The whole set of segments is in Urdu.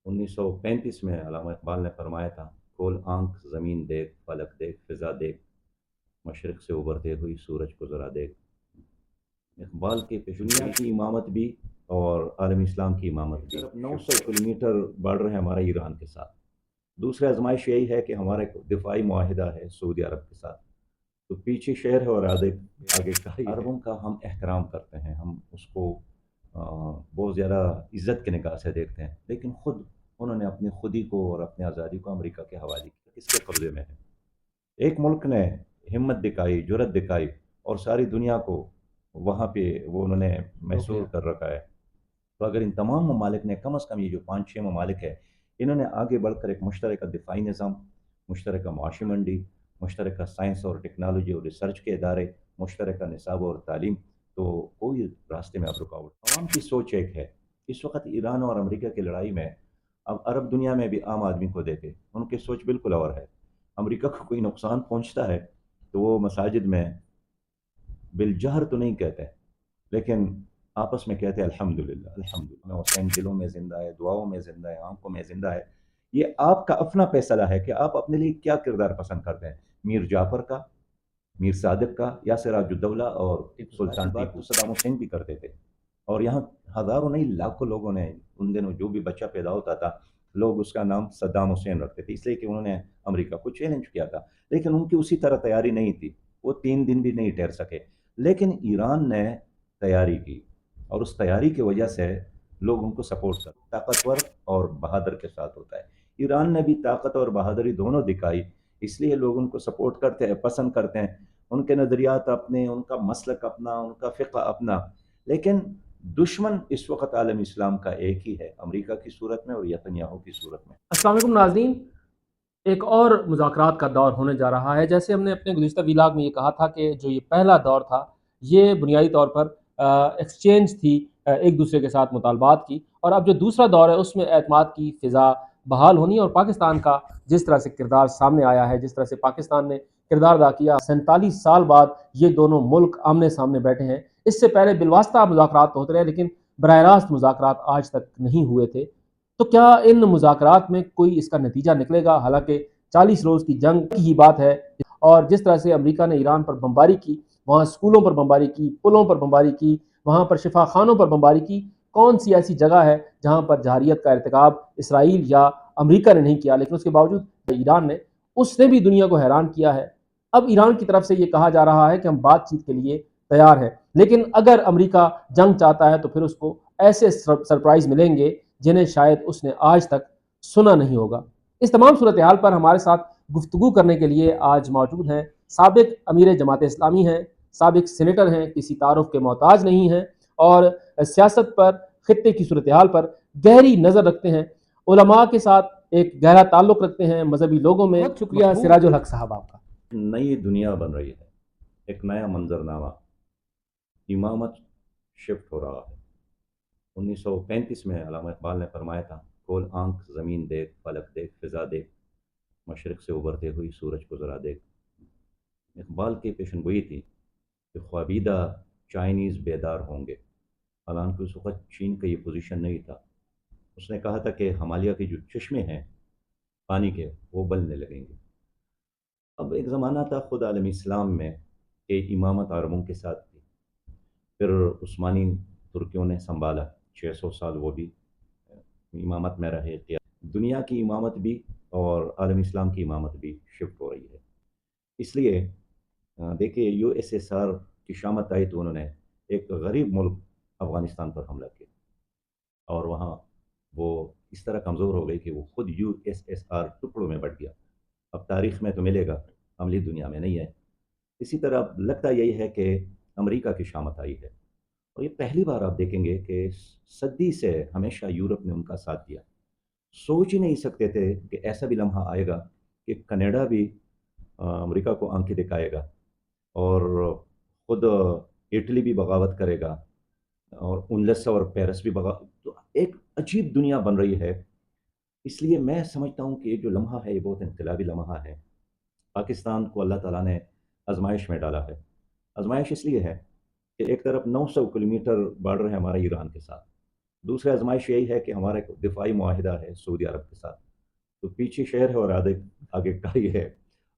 1935 میں علامہ اقبال نے فرمایا تھا، کھول آنکھ زمین دیکھ، فلک دیکھ، فضا دیکھ، مشرق سے ابھرتے ہوئی سورج کو ذرا دیکھ۔ اقبال کے دنیا کی امامت بھی اور عالم اسلام کی امامت بھی 900 کلومیٹر بارڈر ہے ہمارا ایران کے ساتھ۔ دوسری آزمائش یہی ہے کہ ہمارا ایک دفاعی معاہدہ ہے سعودی عرب کے ساتھ، تو پیچھے شہر ہے اور آگے عربوں کا ہم احترام کرتے ہیں، ہم اس کو بہت زیادہ عزت کی نگاہ سے دیکھتے ہیں، لیکن خود انہوں نے اپنی خودی کو اور اپنی آزادی کو امریکہ کے حوالے کیا، کس کے قبضے میں ہے؟ ایک ملک نے ہمت دکھائی، جرت دکھائی اور ساری دنیا کو وہاں پہ وہ انہوں نے محصور کر رکھا ہے۔ تو اگر ان تمام ممالک نے کم از کم یہ جو 5-6 ممالک ہے، انہوں نے آگے بڑھ کر ایک مشترکہ دفاعی نظام، مشترکہ معاشی منڈی، مشترکہ سائنس اور ٹیکنالوجی اور ریسرچ کے ادارے، مشترکہ نصاب اور تعلیم، تو کوئی راستے میں اب رکاوٹ۔ عوام کی سوچ ایک ہے۔ اس وقت ایران اور امریکہ کی لڑائی میں اب عرب دنیا میں بھی عام آدمی کو دیکھے، ان کی سوچ بالکل اور ہے۔ امریکہ کو کوئی نقصان پہنچتا ہے تو وہ مساجد میں بالجہر تو نہیں کہتے، لیکن آپس میں کہتے ہیں الحمدللہ الحمدللہ، حسین دلوں میں زندہ ہے، دعاؤں میں زندہ ہے، آنکھوں میں زندہ ہے۔ یہ آپ کا اپنا فیصلہ ہے کہ آپ اپنے لیے کیا کردار پسند کرتے ہیں، میر جعفر کا، میر صادق کا، یا سراج الدولہ اور سلطان ٹیپو۔ صدام حسین بھی کرتے تھے، اور یہاں ہزاروں نہیں لاکھوں لوگوں نے ان دنوں جو بھی بچہ پیدا ہوتا تھا، لوگ اس کا نام صدام حسین رکھتے تھے، اس لیے کہ انہوں نے امریکہ کو چیلنج کیا تھا، لیکن ان کی اسی طرح تیاری نہیں تھی، وہ 3 دن بھی نہیں ٹھہر سکے۔ لیکن ایران نے تیاری کی، اور اس تیاری کی وجہ سے لوگ ان کو سپورٹ کرتے، طاقتور اور بہادر کے ساتھ ہوتا ہے۔ ایران نے بھی طاقت اور بہادری دونوں دکھائی، اس لیے لوگ ان کو سپورٹ کرتے ہیں، پسند کرتے ہیں، ان کے نظریات اپنے، ان کا مسلک اپنا، ان کا فقہ اپنا۔ لیکن دشمن اس وقت عالم اسلام کا ایک ہی ہے، امریکہ کی صورت میں اور نتنیاہو کی صورت میں۔ السلام علیکم ناظرین، ایک اور مذاکرات کا دور ہونے جا رہا ہے۔ جیسے ہم نے اپنے گزشتہ ویلاگ میں یہ کہا تھا کہ جو یہ پہلا دور تھا یہ بنیادی طور پر ایکسچینج تھی ایک دوسرے کے ساتھ مطالبات کی، اور اب جو دوسرا دور ہے اس میں اعتماد کی فضا بحال ہونی، اور پاکستان کا جس طرح سے کردار سامنے آیا ہے، جس طرح سے پاکستان نے کردار ادا کیا، 47 سال بعد یہ دونوں ملک آمنے سامنے بیٹھے ہیں۔ اس سے پہلے بالواسطہ مذاکرات تو ہوتے رہے، لیکن براہ راست مذاکرات آج تک نہیں ہوئے تھے۔ تو کیا ان مذاکرات میں کوئی اس کا نتیجہ نکلے گا؟ حالانکہ 40 روز کی جنگ کی ہی بات ہے، اور جس طرح سے امریکہ نے ایران پر بمباری کی، وہاں سکولوں پر بمباری کی، پلوں پر بمباری کی، وہاں پر شفا خانوں پر بمباری کی، کون سی ایسی جگہ ہے جہاں پر جہریت کا ارتکاب اسرائیل یا امریکہ نے نہیں کیا؟ لیکن اس کے باوجود ایران نے، اس نے بھی دنیا کو حیران کیا ہے۔ اب ایران کی طرف سے یہ کہا جا رہا ہے کہ ہم بات چیت کے لیے تیار ہیں، لیکن اگر امریکہ جنگ چاہتا ہے تو پھر اس کو ایسے سرپرائز ملیں گے جنہیں شاید اس نے آج تک سنا نہیں ہوگا۔ اس تمام صورتحال پر ہمارے ساتھ گفتگو کرنے کے لیے آج موجود ہیں سابق امیر جماعت اسلامی ہیں، سابق سینیٹر ہیں، کسی تعارف کے محتاج نہیں ہیں، اور سیاست پر، خطے کی صورتحال پر گہری نظر رکھتے ہیں، علماء کے ساتھ ایک گہرا تعلق رکھتے ہیں، مذہبی لوگوں میں۔ بہت شکریہ سراج الحق صاحب آپ کا۔ نئی دنیا بن رہی ہے، ایک نیا منظرنامہ، امامت شفٹ ہو رہا ہے۔ 1935 میں علامہ اقبال نے فرمایا تھا، کھول آنکھ زمین دیکھ، فلک دیکھ، فضا دیکھ، مشرق سے ابھرتے ہوئی سورج کو ذرا دیکھ۔ اقبال کی پیشن گوئی تھی کہ خوابیدہ چائنیز بیدار ہوں گے، حالانکہ اس وقت چین کا یہ پوزیشن نہیں تھا۔ اس نے کہا تھا کہ ہمالیہ کے جو چشمے ہیں پانی کے، وہ بلنے لگیں گے۔ اب ایک زمانہ تھا خود عالم اسلام میں کہ امامت عربوں کے ساتھ تھی، پھر عثمانی ترکیوں نے سنبھالا، 600 سال وہ بھی امامت میں رہے۔ دنیا کی امامت بھی اور عالم اسلام کی امامت بھی شفٹ ہو رہی ہے۔ اس لیے دیکھیے، یو ایس ایس آر کی شامت آئی تو انہوں نے ایک غریب ملک افغانستان پر حملہ کیا، اور وہاں وہ اس طرح کمزور ہو گئی کہ وہ خود یو ایس ایس آر ٹکڑوں میں بٹ گیا۔ اب تاریخ میں تو ملے گا، عملی دنیا میں نہیں ہے۔ اسی طرح لگتا یہی ہے کہ امریکہ کی شامت آئی ہے، اور یہ پہلی بار آپ دیکھیں گے کہ صدی سے ہمیشہ یورپ نے ان کا ساتھ دیا۔ سوچ ہی نہیں سکتے تھے کہ ایسا بھی لمحہ آئے گا کہ کینیڈا بھی امریکہ کو آنکھیں دکھائے گا، اور خود اٹلی بھی بغاوت کرے گا، اور انلس اور پیرس بھی بغاوت۔ تو ایک عجیب دنیا بن رہی ہے۔ اس لیے میں سمجھتا ہوں کہ یہ جو لمحہ ہے یہ بہت انقلابی لمحہ ہے۔ پاکستان کو اللہ تعالیٰ نے آزمائش میں ڈالا ہے۔ آزمائش اس لیے ہے کہ ایک طرف 900 کلومیٹر بارڈر ہے ہمارا ایران کے ساتھ، دوسری آزمائش یہی ہے کہ ہمارا ایک دفاعی معاہدہ ہے سعودی عرب کے ساتھ، تو پیچھے شیر ہے اور آگے کائی ہے۔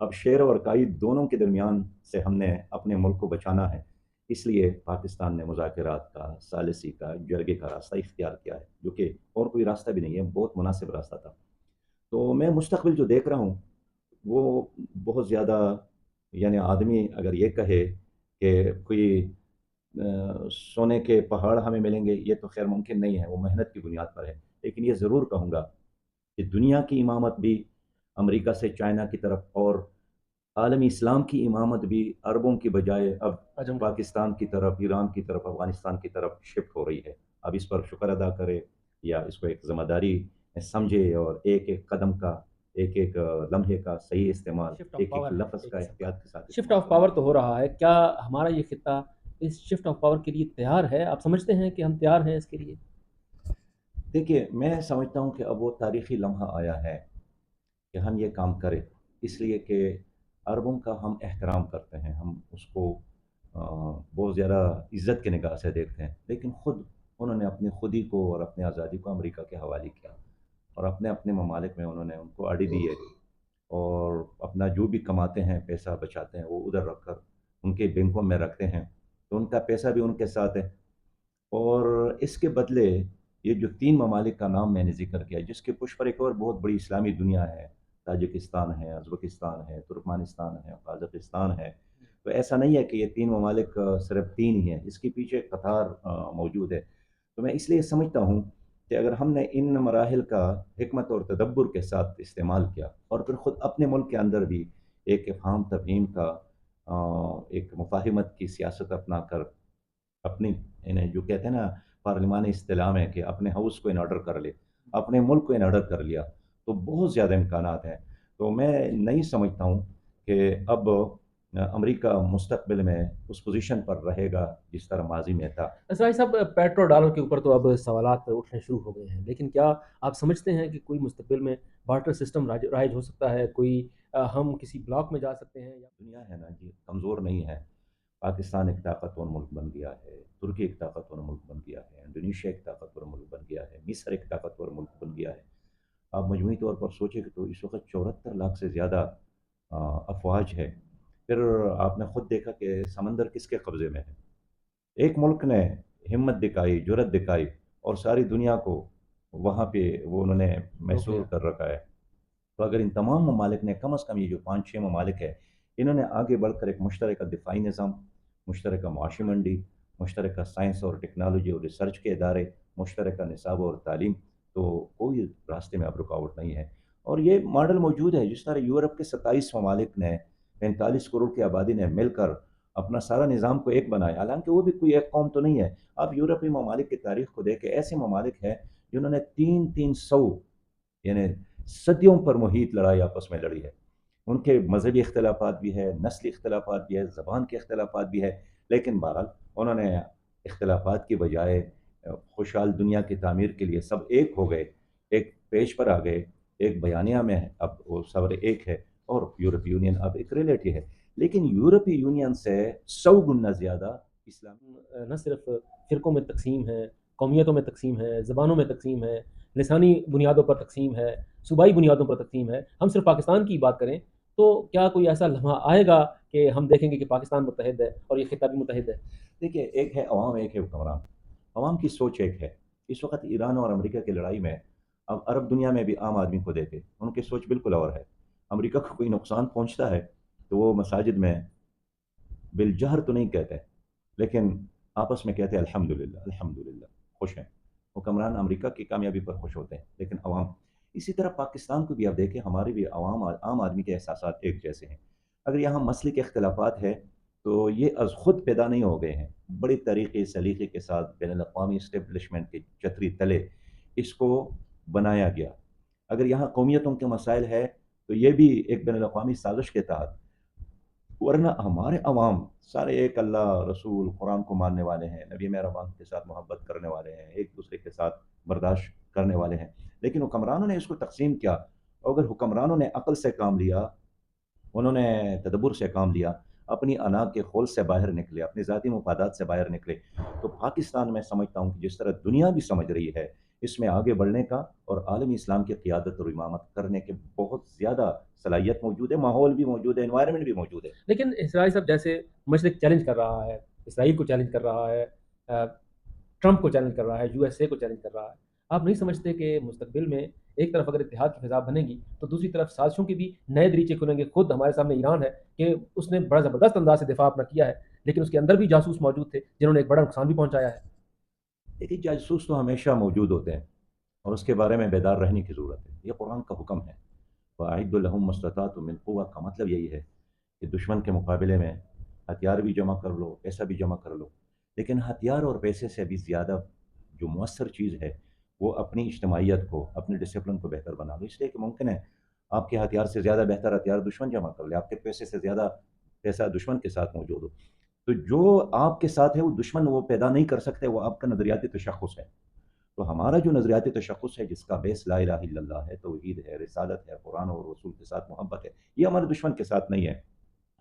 اب شیر اور کائی دونوں کے درمیان سے ہم نے اپنے ملک کو بچانا ہے، اس لیے پاکستان نے مذاکرات کا، ثالثی کا، جرگے کا راستہ اختیار کیا ہے، جو کہ اور کوئی راستہ بھی نہیں ہے، بہت مناسب راستہ تھا۔ تو میں مستقبل جو دیکھ رہا ہوں وہ بہت زیادہ، یعنی آدمی اگر یہ کہے کہ کوئی سونے کے پہاڑ ہمیں ملیں گے، یہ تو خیر ممکن نہیں ہے، وہ محنت کی بنیاد پر ہے، لیکن یہ ضرور کہوں گا کہ دنیا کی امامت بھی امریکہ سے چائنا کی طرف، اور عالمی اسلام کی امامت بھی عربوں کی بجائے اب عجم پاکستان کی طرف، ایران کی طرف، افغانستان کی طرف شفٹ ہو رہی ہے۔ اب اس پر شکر ادا کرے یا اس کو ایک ذمہ داری سمجھے، اور ایک ایک قدم کا، ایک ایک لمحے کا صحیح استعمال، شفٹ آف ایک ایک پاور ہے لفظ ایک کا قسم کا، احتیاط کے ساتھ شفٹ استعمال آف کرنا پاور تو ہوگا۔ ہو رہا ہے، کیا ہمارا یہ خطہ اس شفٹ آف پاور کے لیے تیار ہے؟ آپ سمجھتے ہیں کہ ہم تیار ہیں اس کے لیے؟ دیکھیے، میں سمجھتا ہوں کہ اب وہ تاریخی لمحہ آیا ہے کہ ہم یہ کام کریں، اس لیے کہ عربوں کا ہم احترام کرتے ہیں، ہم اس کو بہت زیادہ عزت کی نگاہ سے دیکھتے ہیں، لیکن خود انہوں نے اپنی خودی کو اور اپنی آزادی کو امریکہ کے حوالے کیا، اور اپنے اپنے ممالک میں انہوں نے ان کو اڑی دی ہے، اور اپنا جو بھی کماتے ہیں، پیسہ بچاتے ہیں، وہ ادھر رکھ کر ان کے بینکوں میں رکھتے ہیں، تو ان کا پیسہ بھی ان کے ساتھ ہے۔ اور اس کے بدلے یہ جو تین ممالک کا نام میں نے ذکر کیا، جس کے پشت پر ایک اور بہت بڑی اسلامی دنیا ہے، تاجکستان ہے، ازبکستان ہے، ترکمانستان ہے، قازقستان ہے، تو ایسا نہیں ہے کہ یہ تین ممالک صرف تین ہی ہیں، اس کے پیچھے قطار موجود ہے۔ تو میں اس لیے سمجھتا ہوں کہ اگر ہم نے ان مراحل کا حکمت اور تدبر کے ساتھ استعمال کیا، اور پھر خود اپنے ملک کے اندر بھی ایک افہام تفہیم کا، ایک مفاہمت کی سیاست اپنا کر، اپنی انہیں جو کہتے ہیں نا پارلیمانی اصطلاح میں کہ اپنے ہاؤس کو ان آرڈر کر لے، اپنے ملک کو ان آرڈر کر لیا، تو بہت زیادہ امکانات ہیں۔ تو میں نہیں سمجھتا ہوں کہ اب امریکہ مستقبل میں اس پوزیشن پر رہے گا جس طرح ماضی میں تھا۔ اسرائیل صاحب، پیٹرول ڈالر کے اوپر تو اب سوالات اٹھنے شروع ہو گئے ہیں، لیکن کیا آپ سمجھتے ہیں کہ کوئی مستقبل میں بارٹر سسٹم رائج ہو سکتا ہے؟ کوئی ہم کسی بلاک میں جا سکتے ہیں یا دنیا ہے نا جی، کمزور نہیں ہے۔ پاکستان ایک طاقتور ملک بن گیا ہے، ترکی ایک طاقتور ملک بن گیا ہے، انڈونیشیا ایک طاقتور ملک بن گیا ہے، مصر ایک طاقتور ملک بن گیا ہے۔ آپ مجموعی طور پر سوچیں کہ تو اس وقت 74 لاکھ سے زیادہ افواج ہے۔ پھر آپ نے خود دیکھا کہ سمندر کس کے قبضے میں ہے۔ ایک ملک نے ہمت دکھائی، جرت دکھائی، اور ساری دنیا کو وہاں پہ وہ انہوں نے روک محصور لیا؟ کر رکھا ہے۔ تو اگر ان تمام ممالک نے کم از کم، یہ جو 5-6 ممالک ہے، انہوں نے آگے بڑھ کر ایک مشترکہ دفاعی نظام، مشترکہ معاشی منڈی، مشترکہ سائنس اور ٹیکنالوجی اور ریسرچ کے ادارے، مشترکہ نصاب اور تعلیم، تو کوئی راستے میں اب رکاوٹ نہیں ہے۔ اور یہ ماڈل موجود ہے، جس طرح یورپ کے 27 ممالک نے، 45 کروڑ کی آبادی نے مل کر اپنا سارا نظام کو ایک بنایا، حالانکہ وہ بھی کوئی ایک قوم تو نہیں ہے۔ آپ یورپی ممالک کی تاریخ کو دیکھیں، ایسے ممالک ہیں جنہوں نے 300 یعنی صدیوں پر محیط لڑائی آپس میں لڑی ہے۔ ان کے مذہبی اختلافات بھی ہے، نسلی اختلافات بھی ہے، زبان کے اختلافات بھی ہے، لیکن بہرحال انہوں نے اختلافات کی بجائے خوشحال دنیا کی تعمیر کے لیے سب ایک ہو گئے، ایک پیج پر آ گئے، ایک بیانیہ میں اب وہ سب ایک ہے، اور یورپی یونین اب ایک ریئلٹی ہے۔ لیکن یورپی یونین سے 100 گنا زیادہ اسلام نہ صرف فرقوں میں تقسیم ہے، قومیتوں میں تقسیم ہے، زبانوں میں تقسیم ہے، لسانی بنیادوں پر تقسیم ہے، صوبائی بنیادوں پر تقسیم ہے۔ ہم صرف پاکستان کی بات کریں تو کیا کوئی ایسا لمحہ آئے گا کہ ہم دیکھیں گے کہ پاکستان متحد ہے اور یہ خطہ بھی متحد ہے؟ دیکھیے، ایک ہے عوام، ایک ہے حکمران۔ عوام کی سوچ ایک ہے۔ اس وقت ایران اور امریکہ کی لڑائی میں اب عرب دنیا میں بھی عام آدمی کو دیکھے، ان کی سوچ بالکل اور ہے۔ امریکہ کو کوئی نقصان پہنچتا ہے تو وہ مساجد میں بالجہر تو نہیں کہتے، لیکن آپس میں کہتے ہیں الحمدللہ الحمدللہ، خوش ہیں۔ حکمران امریکہ کی کامیابی پر خوش ہوتے ہیں، لیکن عوام اسی طرح پاکستان کو بھی آپ دیکھیں، ہمارے بھی عام آدمی کے احساسات ایک جیسے ہیں۔ اگر یہاں مسئلے کے اختلافات ہیں تو یہ از خود پیدا نہیں ہو گئے ہیں، بڑی طریقے سلیقے کے ساتھ بین الاقوامی اسٹیبلشمنٹ کی چھتری تلے اس کو بنایا گیا۔ اگر یہاں قومیتوں کے مسائل ہے تو یہ بھی ایک بین الاقوامی سازش کے تحت، ورنہ ہمارے عوام سارے ایک اللہ، رسول، قرآن کو ماننے والے ہیں، نبی مہربان کے ساتھ محبت کرنے والے ہیں، ایک دوسرے کے ساتھ برداشت کرنے والے ہیں، لیکن حکمرانوں نے اس کو تقسیم کیا۔ اور اگر حکمرانوں نے عقل سے کام لیا، انہوں نے تدبر سے کام لیا، اپنی انا کے خول سے باہر نکلے، اپنے ذاتی مفادات سے باہر نکلے، تو پاکستان میں سمجھتا ہوں کہ جس طرح دنیا بھی سمجھ رہی ہے اس میں آگے بڑھنے کا اور عالمی اسلام کی قیادت اور امامت کرنے کے بہت زیادہ صلاحیت موجود ہے، ماحول بھی موجود ہے، انوائرمنٹ بھی موجود ہے۔ لیکن اسرائیل صاحب جیسے مشرق چیلنج کر رہا ہے، اسرائیل کو چیلنج کر رہا ہے، ٹرمپ کو چیلنج کر رہا ہے، USA کو چیلنج کر رہا ہے، آپ نہیں سمجھتے کہ مستقبل میں ایک طرف اگر اتحاد کی فضا بنے گی تو دوسری طرف سازشوں کے بھی نئے دریچے کھلیں گے؟ خود ہمارے سامنے ایران ہے کہ اس نے بڑا زبردست انداز سے دفاع اپنا کیا ہے، لیکن اس کے اندر بھی جاسوس موجود تھے جنہوں نے ایک بڑا نقصان بھی پہنچایا ہے۔ دیکھیے جاسوس تو ہمیشہ موجود ہوتے ہیں اور اس کے بارے میں بیدار رہنے کی ضرورت ہے، یہ قرآن کا حکم ہے۔ وَأَعِدُّوا لَهُم مَا اسْتَطَعْتُم مِّن قُوَّةٍ کا مطلب یہی ہے کہ دشمن کے مقابلے میں ہتھیار بھی جمع کر لو، پیسہ بھی جمع کر لو، لیکن ہتھیار اور پیسے سے بھی زیادہ جو مؤثر چیز ہے وہ اپنی اجتماعیت کو، اپنے ڈسپلن کو بہتر بنا لو۔ اس لیے کہ ممکن ہے آپ کے ہتھیار سے زیادہ بہتر ہتھیار دشمن جمع کر لے، آپ کے پیسے سے زیادہ پیسہ دشمن کے ساتھ موجود ہو، تو جو آپ کے ساتھ ہے وہ دشمن وہ پیدا نہیں کر سکتے، وہ آپ کا نظریاتی تشخص ہے۔ تو ہمارا جو نظریاتی تشخص ہے جس کا بیس لا الہ الا اللہ ہے، توحید ہے، رسالت ہے، قرآن اور رسول کے ساتھ محبت ہے، یہ ہمارے دشمن کے ساتھ نہیں ہے۔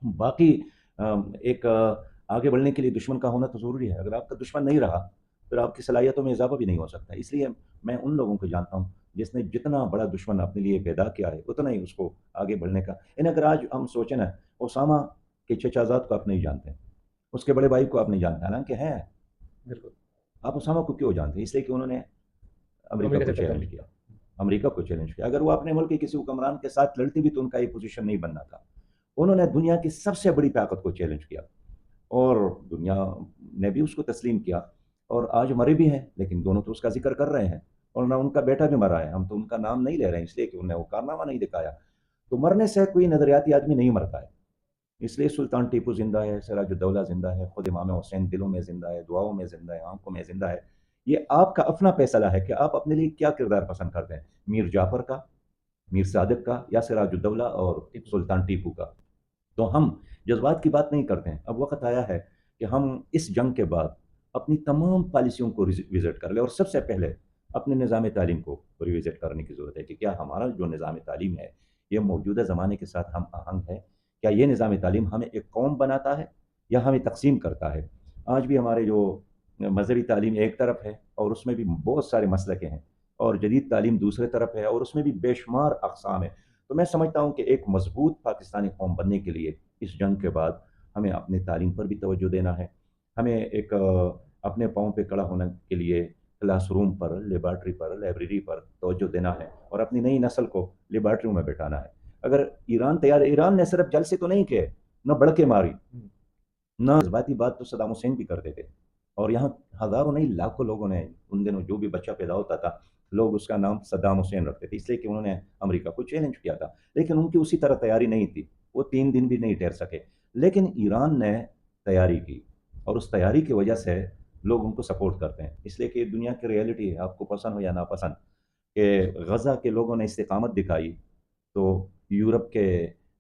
باقی ایک آگے بڑھنے کے لیے دشمن کا ہونا تو ضروری ہے، اگر آپ کا دشمن نہیں رہا پھر آپ کی صلاحیتوں میں اضافہ بھی نہیں ہو سکتا۔ اس لیے میں ان لوگوں کو جانتا ہوں جس نے جتنا بڑا دشمن اپنے لیے پیدا کیا ہے اتنا ہی اس کو آگے بڑھنے کا۔ اگر آج ہم سوچیں نا، اسامہ کے چچا زاد کو آپ نہیں جانتے، اس کے بڑے بھائی کو آپ نہیں جانتے، حالانکہ ہے، بالکل آپ اسامہ کو کیوں جانتے ہیں؟ اس لیے کہ انہوں نے امریکہ امریکہ کو سے ٹکر چیلنج کیا، امریکہ کو چیلنج کیا۔ اگر وہ اپنے ملک کے کسی حکمران کے ساتھ لڑتی بھی تو ان کا یہ پوزیشن نہیں بننا تھا۔ انہوں نے دنیا کی سب سے بڑی طاقت کو چیلنج کیا اور دنیا نے بھی اس کو تسلیم کیا، اور آج مرے بھی ہیں، لیکن دونوں تو اس کا ذکر کر رہے ہیں، اور نہ ان کا بیٹا بھی مرا ہے، ہم تو ان کا نام نہیں لے رہے ہیں اس لیے کہ انہوں نے وہ کارنامہ نہیں دکھایا۔ تو مرنے سے کوئی نظریاتی آدمی نہیں مرتا ہے، اس لیے سلطان ٹیپو زندہ ہے، سراج الدولہ زندہ ہے، خود امام حسین دلوں میں زندہ ہے، دعاؤں میں زندہ ہے، آنکھوں میں زندہ ہے۔ یہ آپ کا اپنا فیصلہ ہے کہ آپ اپنے لیے کیا کردار پسند کرتے ہیں، میر جعفر کا، میر صادق کا، یا سراج الدولہ اور سلطان ٹیپو کا۔ تو ہم جذبات کی بات نہیں کرتے ہیں، اب وقت آیا ہے کہ ہم اس جنگ کے بعد اپنی تمام پالیسیوں کو وزٹ کر لیں، اور سب سے پہلے اپنے نظام تعلیم کو ریوزٹ کرنے کی ضرورت ہے کہ کیا ہمارا جو نظام تعلیم ہے یہ موجودہ زمانے کے ساتھ ہم آہنگ ہے؟ کیا یہ نظام تعلیم ہمیں ایک قوم بناتا ہے یا ہمیں تقسیم کرتا ہے؟ آج بھی ہمارے جو مذہبی تعلیم ایک طرف ہے اور اس میں بھی بہت سارے مسلکیں ہیں، اور جدید تعلیم دوسرے طرف ہے اور اس میں بھی بے شمار اقسام ہے۔ تو میں سمجھتا ہوں کہ ایک مضبوط پاکستانی قوم بننے کے لیے اس جنگ کے بعد ہمیں اپنی تعلیم پر بھی توجہ دینا ہے، ہمیں ایک اپنے پاؤں پہ کھڑا ہونے کے لیے کلاس روم پر، لیبارٹری پر، لائبریری پر توجہ دینا ہے، اور اپنی نئی نسل کو لیبارٹریوں میں بیٹھانا ہے۔ اگر ایران تیار ہے، ایران نے صرف جلسے تو نہیں کیے، نہ بڑکے ماری، نہ جذباتی بات تو صدام حسین بھی کرتے تھے، اور یہاں ہزاروں نہیں لاکھوں لوگوں نے، ان دنوں جو بھی بچہ پیدا ہوتا تھا لوگ اس کا نام صدام حسین رکھتے تھے، اس لیے کہ انہوں نے امریکہ کو چیلنج کیا تھا، لیکن ان کی اسی طرح تیاری نہیں تھی، وہ 3 دن بھی نہیں ٹھہر سکے۔ لیکن ایران نے تیاری کی، اور اس تیاری کی وجہ سے لوگ ان کو سپورٹ کرتے ہیں، اس لیے کہ دنیا کی ریئلٹی ہے، آپ کو پسند ہو یا ناپسند، کہ غزہ کے لوگوں نے استقامت دکھائی تو یورپ کے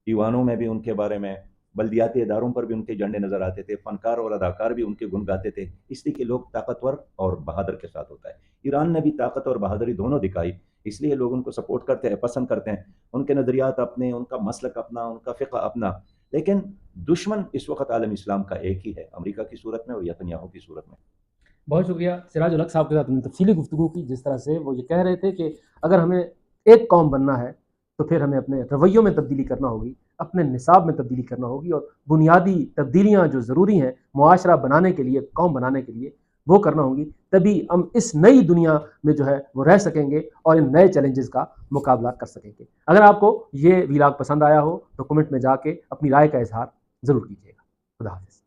ایوانوں میں بھی ان کے بارے میں، بلدیاتی اداروں پر بھی ان کے جھنڈے نظر آتے تھے، فنکار اور اداکار بھی ان کے گن گاتے تھے، اس لیے کہ لوگ طاقتور اور بہادر کے ساتھ ہوتا ہے۔ ایران نے بھی طاقت اور بہادری دونوں دکھائی، اس لیے لوگ ان کو سپورٹ کرتے ہیں، پسند کرتے ہیں، ان کے نظریات اپنے، ان کا مسلک اپنا، ان کا فقہ اپنا، لیکن دشمن اس وقت عالم اسلام کا ایک ہی ہے، امریکہ کی صورت میں اور نتنیاہو کی صورت میں۔ بہت شکریہ سراج الحق صاحب کے ساتھ ہم نے تفصیلی گفتگو کی، جس طرح سے وہ یہ کہہ رہے تھے کہ اگر ہمیں ایک قوم بننا ہے تو پھر ہمیں اپنے رویوں میں تبدیلی کرنا ہوگی، اپنے نصاب میں تبدیلی کرنا ہوگی، اور بنیادی تبدیلیاں جو ضروری ہیں معاشرہ بنانے کے لیے، قوم بنانے کے لیے، وہ کرنا ہوں گی، تبھی ہم اس نئی دنیا میں جو ہے وہ رہ سکیں گے اور ان نئے چیلنجز کا مقابلہ کر سکیں گے۔ اگر آپ کو یہ ویلاگ پسند آیا ہو تو کمنٹ میں جا کے اپنی رائے کا اظہار ضرور کیجیے گا۔ خدا حافظ۔